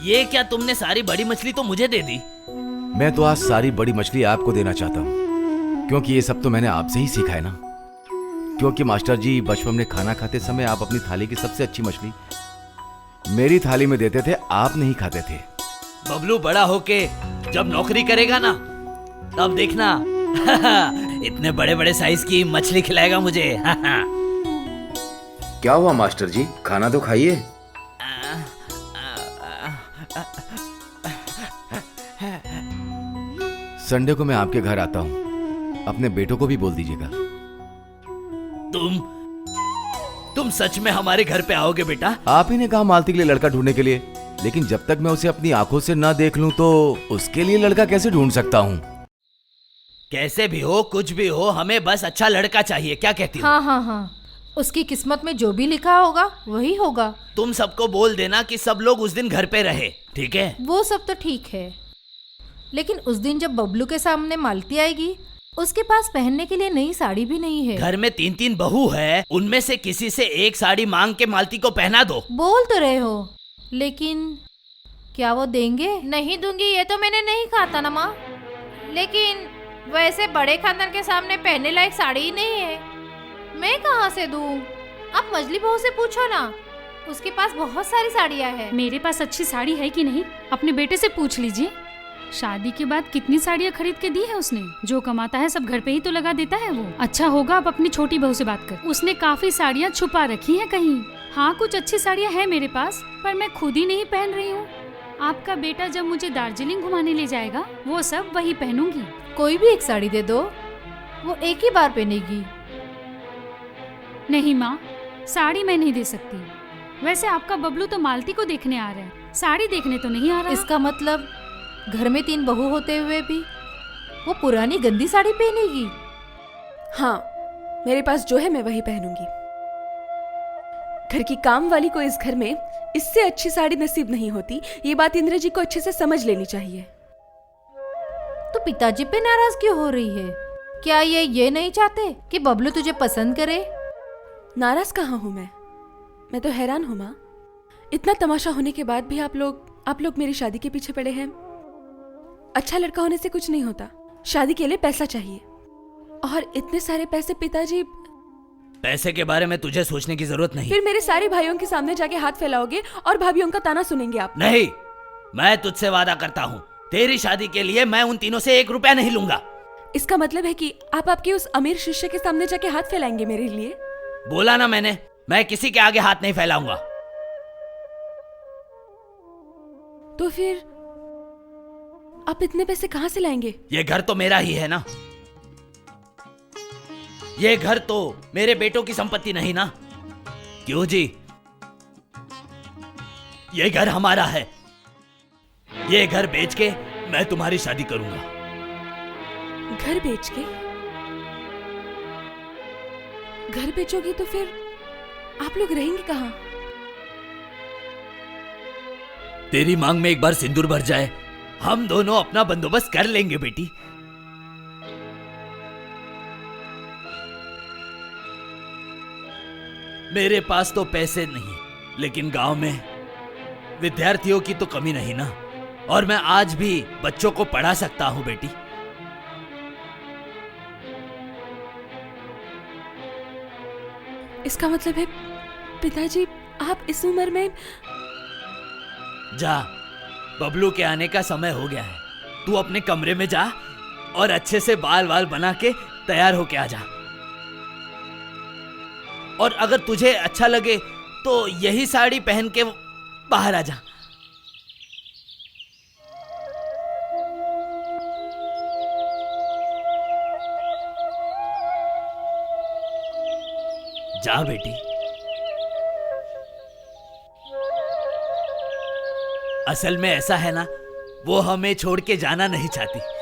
ये क्या तुमने सारी बड़ी मछली तो मुझे दे दी? मैं तो आज सारी बड़ी मछली आपको देना चाहता हूँ, क्योंकि ये सब तो मैंने आपसे ही सीखा है ना। क्योंकि मास्टर जी बचपन में खाना खाते समय आप अपनी थाली की सबसे अच्छी मछली मेरी थाली में देते थे, आप नहीं खाते थे। बबलू बड़ा होके जब नौकरी करेगा ना, तब देखना इतने बड़े बड़े साइज की मछली खिलाएगा मुझे। क्या हुआ मास्टर जी, खाना तो खाइए। संडे को मैं आपके घर आता हूँ, अपने बेटों को भी बोल दीजिएगा। तुम सच में हमारे घर पे आओगे बेटा? आप ही ने कहा मालती के लिए लड़का ढूंढने के लिए, लेकिन जब तक मैं उसे अपनी आंखों से ना देख लूं तो उसके लिए लड़का कैसे ढूंढ सकता हूँ। कैसे भी हो, कुछ भी हो, हमें बस अच्छा लड़का चाहिए। क्या कहती हो? हाँ हाँ हाँ, उसकी किस्मत में जो भी लिखा होगा वही होगा। तुम सबको बोल देना कि सब लोग उस दिन घर पे रहे, ठीक है? वो सब तो ठीक है, लेकिन उस दिन जब बबलू के सामने मालती आएगी, उसके पास पहनने के लिए नई साड़ी भी नहीं है। घर में 3-3 बहू है, उनमें से किसी से एक साड़ी मांग के मालती को पहना दो। बोल तो रहे हो, लेकिन क्या वो देंगे? नहीं दूंगी ये तो मैंने नहीं कहा था ना माँ, लेकिन वैसे बड़े खानदान के सामने पहनने लायक साड़ी ही नहीं है, मैं कहाँ से दूँ? आप मजली बहू से पूछो ना, उसके पास बहुत सारी साड़ियाँ हैं। मेरे पास अच्छी साड़ी है कि नहीं, अपने बेटे से पूछ लीजिए। शादी के बाद कितनी साड़ियाँ खरीद के दी है उसने। जो कमाता है सब घर पे ही तो लगा देता है वो। अच्छा होगा आप अपनी छोटी बहू से बात कर, उसने काफी साड़ियाँ छुपा रखी हैं कहीं। हाँ कुछ अच्छी साड़ियाँ हैं मेरे पास, पर मैं खुद ही नहीं पहन रही हूँ। आपका बेटा जब मुझे दार्जिलिंग घुमाने ले जाएगा, वो सब वही पहनूंगी। कोई भी एक साड़ी दे दो, वो एक ही बार पहनेगी। नहीं माँ, साड़ी मैं नहीं दे सकती। वैसे आपका बबलू तो मालती को देखने आ रहा है, साड़ी देखने तो नहीं आ रहा। इसका मतलब घर में 3 बहू होते हुए भी वो पुरानी गंदी साड़ी पहनेगी? हाँ, मेरे पास जो है मैं वही पहनूंगी। घर की काम वाली को इस घर में इससे अच्छी साड़ी नसीब नहीं होती, ये बात इंद्र जी को अच्छे से समझ लेनी चाहिए। तो पिताजी पे नाराज क्यों हो रही है? क्या ये नहीं चाहते कि बबलू तुझे पसंद करे? नाराज कहाँ हूँ मैं तो हैरान हूँ माँ। इतना तमाशा होने के बाद भी आप लोग मेरी शादी के पीछे पड़े हैं। अच्छा लड़का होने से कुछ नहीं होता, शादी के लिए पैसा चाहिए, और इतने सारे पैसे पिताजी। पैसे के बारे में तुझे सोचने की जरूरत नहीं। फिर मेरे सारे भाइयों के सामने जाके हाथ फैलाओगे और भाभीयों का ताना सुनेंगे आप। नहीं, मैं तुझसे वादा करता हूँ, तेरी शादी के लिए मैं उन तीनों से 1 रुपया नहीं लूंगा। इसका मतलब है कि आप आपके उस अमीर शिष्य के सामने जाके हाथ फैलाएंगे मेरे लिए? बोला ना मैंने, मैं किसी के आगे हाथ नहीं फैलाऊंगा। तो फिर आप इतने पैसे कहाँ से लाएंगे? ये घर तो मेरा ही है ना, ये घर तो मेरे बेटों की संपत्ति नहीं ना। क्यों जी? ये घर हमारा है, ये घर बेच के मैं तुम्हारी शादी करूंगा। घर बेच के? घर बेचोगी तो फिर आप लोग रहेंगे कहाँ? तेरी मांग में एक बार सिंदूर भर जाए, हम दोनों अपना बंदोबस्त कर लेंगे बेटी। मेरे पास तो पैसे नहीं, लेकिन गांव में विद्यार्थियों की तो कमी नहीं ना, और मैं आज भी बच्चों को पढ़ा सकता हूं बेटी। इसका मतलब है पिताजी आप इस उम्र में। जा, बबलू के आने का समय हो गया है, तू अपने कमरे में जा और अच्छे से बाल वाल बना के तैयार होके आ जा। और अगर तुझे अच्छा लगे तो यही साड़ी पहन के बाहर आ जा। जा बेटी। असल में ऐसा है ना, वो हमें छोड़ के जाना नहीं चाहती।